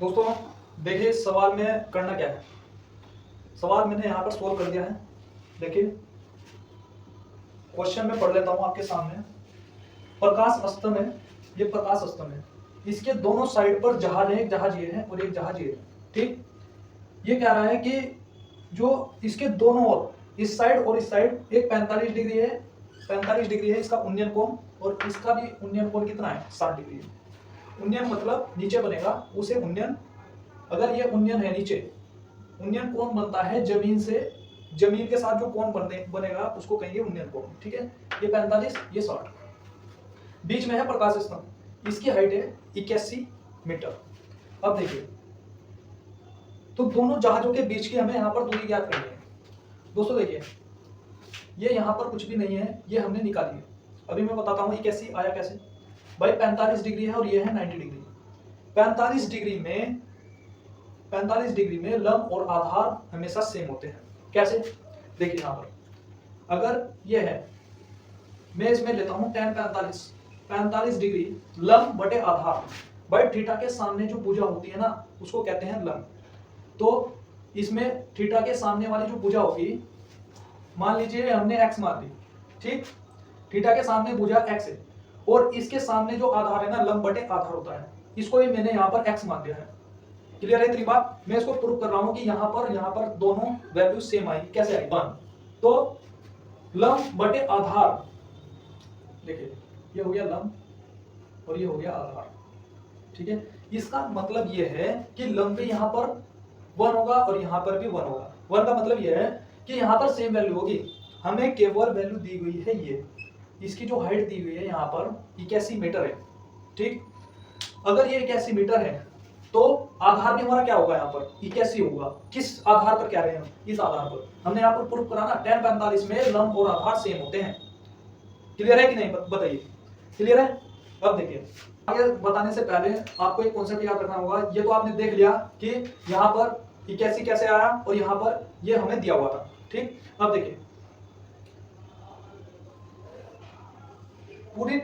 दोस्तों देखिए सवाल में करना क्या है। सवाल मैंने यहाँ पर सोल्व कर दिया है। देखिए क्वेश्चन में पढ़ लेता हूँ आपके सामने। प्रकाश स्तंभ है, ये प्रकाश स्तंभ है। इसके दोनों साइड पर जहाज है, एक जहाज ये है और एक जहाज ये है। ठीक, ये कह रहा है कि जो इसके दोनों ओर, इस साइड और इस साइड, एक 45 डिग्री है, 45 डिग्री है इसका उन्नयन कोण, और इसका भी उन्नयन कोण कितना है, 60 डिग्री है। उन्नयन मतलब नीचे बनेगा उसे उन्नयन, अगर ये उन्नयन है नीचे, उन्नयन कोण बनता है जमीन से, जमीन के साथ जो कोण बनेगा उसको कहेंगे उन्नयन कोण। ठीक है, ये 45, ये 60, बीच में है प्रकाश स्तंभ, इसकी हाइट है 81 मीटर। अब देखिए, तो दोनों जहाजों के बीच की हमें यहाँ पर दूरी ज्ञात करनी है। दोस्तों देखिए, ये यहाँ पर कुछ भी नहीं है, ये हमने निकाली है। अभी मैं बताता हूँ 81 आया कैसे। भाई 45 डिग्री है और ये है 90 डिग्री। 45 डिग्री में लंब और आधार हमेशा सेम होते हैं। कैसे, देखिए यहाँ पर अगर ये है, मैं इसमें लेता हूँ tan 45 डिग्री लंब बटे आधार। भाई थीटा के सामने जो भुजा होती है ना उसको कहते हैं लंब। तो इसमें थीटा के सामने वाली जो भुजा होगी, मान लीजिए हमने x मान ली। ठीक, थीटा के सामने भुजा x है और इसके सामने जो आधार है ना, लंब बटे आधार होता है, इसको भी मैंने यहाँ पर x मान दिया है। क्लियर है इतनी बात। मैं इसको प्रूव कर रहा हूं कि यहाँ पर दोनों वैल्यू सेम आई। कैसे आई, 1। तो लंब बटे आधार, देखिए ये हो गया लंब और ये हो गया आधार। ठीक है, इसका मतलब ये है कि लंब भी यहाँ पर 1 होगा और यहाँ पर भी 1 होगा। 1 का मतलब ये है कि यहाँ पर सेम वैल्यू होगी। हमें केवल वैल्यू दी गई है ये, इसकी जो हाइट दी गई है यहाँ पर 81 मीटर है। ठीक, अगर ये 81 मीटर है तो आधार भी हमारा क्या होगा, यहाँ पर 81 होगा। किस आधार पर कह रहे हैं हम, इस आधार पर। हमने यहाँ पर प्रूव करा ना, tan 45 में लंब और आधार सेम होते हैं। क्लियर है कि नहीं, बताइए। क्लियर है। अब देखिए, आगे बताने से पहले आपको एक कॉन्सेप्ट याद रखना होगा। ये तो आपने देख लिया कि यहाँ पर 81 कैसे आया और यहाँ पर ये हमें दिया हुआ था। ठीक, अब देखिए पूरी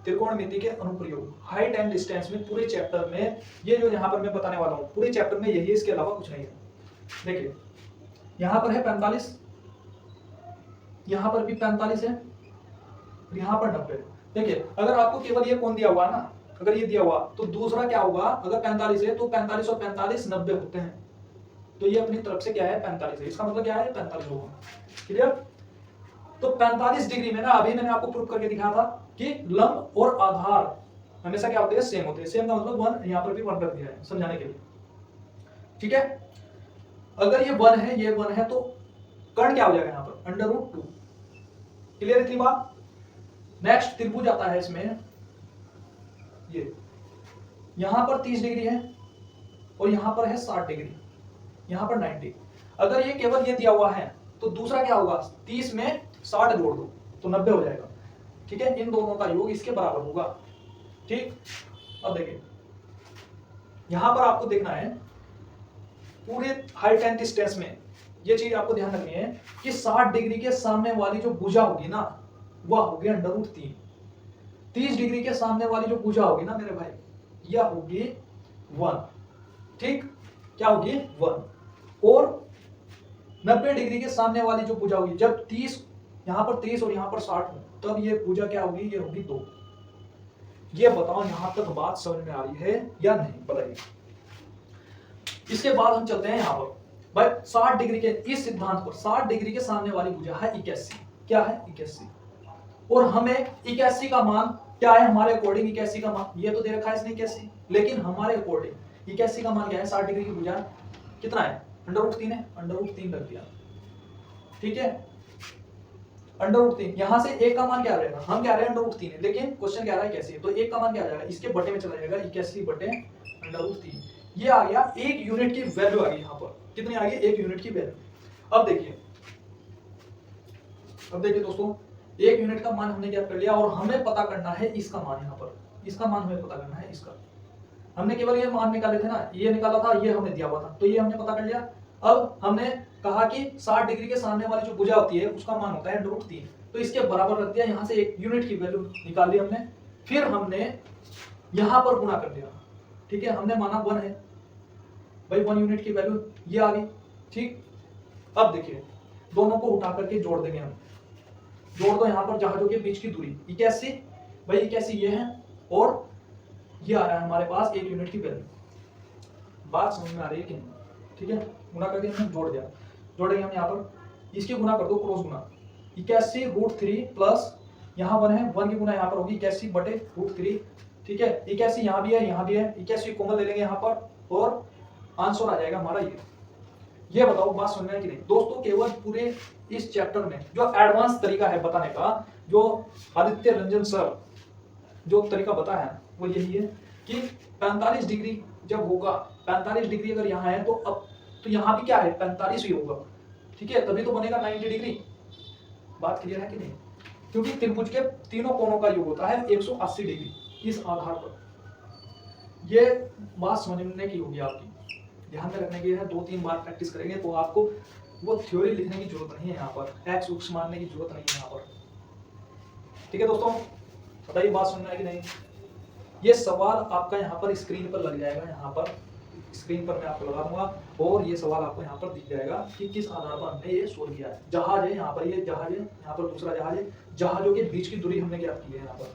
त्रिकोणमिति के अनुप्रयोग, हाइट एंड डिस्टेंस में पूरे चैप्टर में ये जो यहाँ पर मैं बताने वाला हूँ, पूरे चैप्टर में यही है, इसके अलावा कुछ नहीं है। देखिए यहाँ पर है 45, यहाँ पर भी 45 है, यहाँ पर 90। देखिए अगर आपको केवल ये कोण दिया हुआ ना, अगर ये दिया हुआ तो दूसरा क्या होगा, अगर 45 है तो 45 और 45 90 होते हैं, तो ये अपनी तरफ से क्या है 45 है, इसका मतलब क्या है 45 होगा। क्लियर। तो 45 डिग्री में ना, अभी मैंने आपको प्रूव करके दिखाया था कि लंब और आधार हमेशा क्या होते हैं, सेम होते हैं। सेम का मतलब 1, यहाँ पर भी 1 कर दिया है समझाने के लिए। ठीक है, अगर ये 1 है, ये 1 है, तो कर्ण क्या हो जाएगा यहाँ पर, √2। क्लियर इतनी बात। नेक्स्ट त्रिभुज आता है इसमें, ये यहां पर 30 डिग्री है और यहां पर है 60 डिग्री, यहां पर 90। अगर ये केवल ये दिया हुआ है तो दूसरा क्या होगा, 30 में 60 जोड़ दो तो 90 हो जाएगा। ठीक है, इन दोनों का योग इसके बराबर होगा। ठीक, अब देखिए यहां पर आपको देखना है पूरे हाइट एंड डिस्टेंस में ये चीज आपको ध्यान रखनी है कि 60 डिग्री के सामने वाली जो भुजा होगी ना, वह होगी √3। 30 डिग्री के सामने वाली जो भुजा होगी ना मेरे भाई, यह होगी 1। ठीक, क्या होगी 1। और 90 डिग्री के सामने वाली जो भुजा होगी, जब 30 यहां पर 30 और यहां पर 60 हो, तब ये भुजा क्या होगी, ये होगी 2। ये बताओ यहां तक बात समझ में आ रही है या नहीं, बताइए। इसके बाद हम चलते हैं यहां पर भाई 60 डिग्री के इस सिद्धांत पर। 60 डिग्री के सामने वाली भुजा है 81, क्या है 81, और हमें 81 का मान क्या है, हमारे अकॉर्डिंग 81 का मान ये तो दे रखा है इसने 81, लेकिन हमारे अकॉर्डिंग 81 का मान क्या है, 60 डिग्री की भुजा कितना है, √3 है, √3 रख दिया। ठीक है, √3। यहां से एक का मान क्या रहेगा, हम कह रहे हैं √3 है, लेकिन क्वेश्चन कह रहा है कैसे, तो एक का मान क्या आ जाएगा, इसके बटे में चला जाएगा, 81 बटे √3। ये आ गया 1 यूनिट की वैल्यू आ गई। यहाँ पर कितनी आ गई, 1 यूनिट की वैल्यू। अब देखिए दोस्तों, 1 यूनिट का मान हमने ज्ञात कर लिया और हमें पता करना है इसका मान। यहाँ पर इसका मान हमें पता करना है। इसका हमने केवल ये मान निकाले थे ना, ये निकाला था, ये हमें दिया हुआ था, तो ये हमने पता कर लिया। अब हमने कहा कि 60 डिग्री के सामने वाली जो भुजा होती है उसका मान होता है √3, तो इसके बराबर रख दिया। यहाँ से 1 यूनिट की वैल्यू निकाल ली हमने, फिर हमने यहाँ पर गुणा कर दिया। ठीक है, हमने माना 1 है भाई, 1 यूनिट की वैल्यू ये आ गई। ठीक, अब देखिए दोनों को उठा करके जोड़ देंगे हम। जोड़ दो यहाँ पर जहाजों के बीच की दूरी 81 भाई, 81 ये है और ये आ रहा है हमारे पास 1 यूनिट की वैल्यू। बात समझ में आ रही है कि नहीं? ठीक है, गुना करके हमने जोड़ दिया। जोड़ेंगे हम यहाँ पर, इसकी गुना कर दो, क्रॉस गुना 81√3 प्लस यहाँ 1 है, 1 की गुना यहाँ पर होगी 81/√3। ठीक है, 81 यहाँ भी है, यहाँ भी है, 81 कॉमन ले लेंगे यहाँ पर और आंसर आ जाएगा हमारा ये बताओ बात समझ में है कि नहीं दोस्तों। केवल पूरे इस चैप्टर में जो एडवांस तरीका है बताने का, जो आदित्य रंजन सर जो तरीका बताया है वो यही है कि 45 डिग्री जब होगा, 45 डिग्री अगर यहाँ है तो अब तो यहाँ भी क्या है 45 ही होगा। ठीक है, तभी तो बनेगा 90 डिग्री। बात क्लियर है कि नहीं? क्योंकि त्रिभुज के तीनों कोणों का योग होता है 180 डिग्री। इस आधार पर ये बात समझने की होगी आपकी, ध्यान में रखने की है। 2-3 बार प्रैक्टिस करेंगे तो आपको वो थ्योरी लिखने की जरूरत नहीं है, यहाँ पर एक्स उक्स मानने की जरूरत नहीं है यहाँ पर। ठीक है दोस्तों, बताइए बात सुनना है कि नहीं? ये सवाल आपका यहाँ पर स्क्रीन पर लग जाएगा, यहाँ पर स्क्रीन पर मैं आपको लगा दूंगा और ये सवाल आपको यहाँ पर दिख जाएगा कि किस आधार पर हमने ये सोल्व किया है। जहाज है यहाँ पर, ये जहाज है यहाँ पर, दूसरा जहाज है, जहाजों के बीच की दूरी हमने ज्ञात की है यहाँ पर।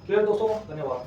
क्लियर दोस्तों, धन्यवाद।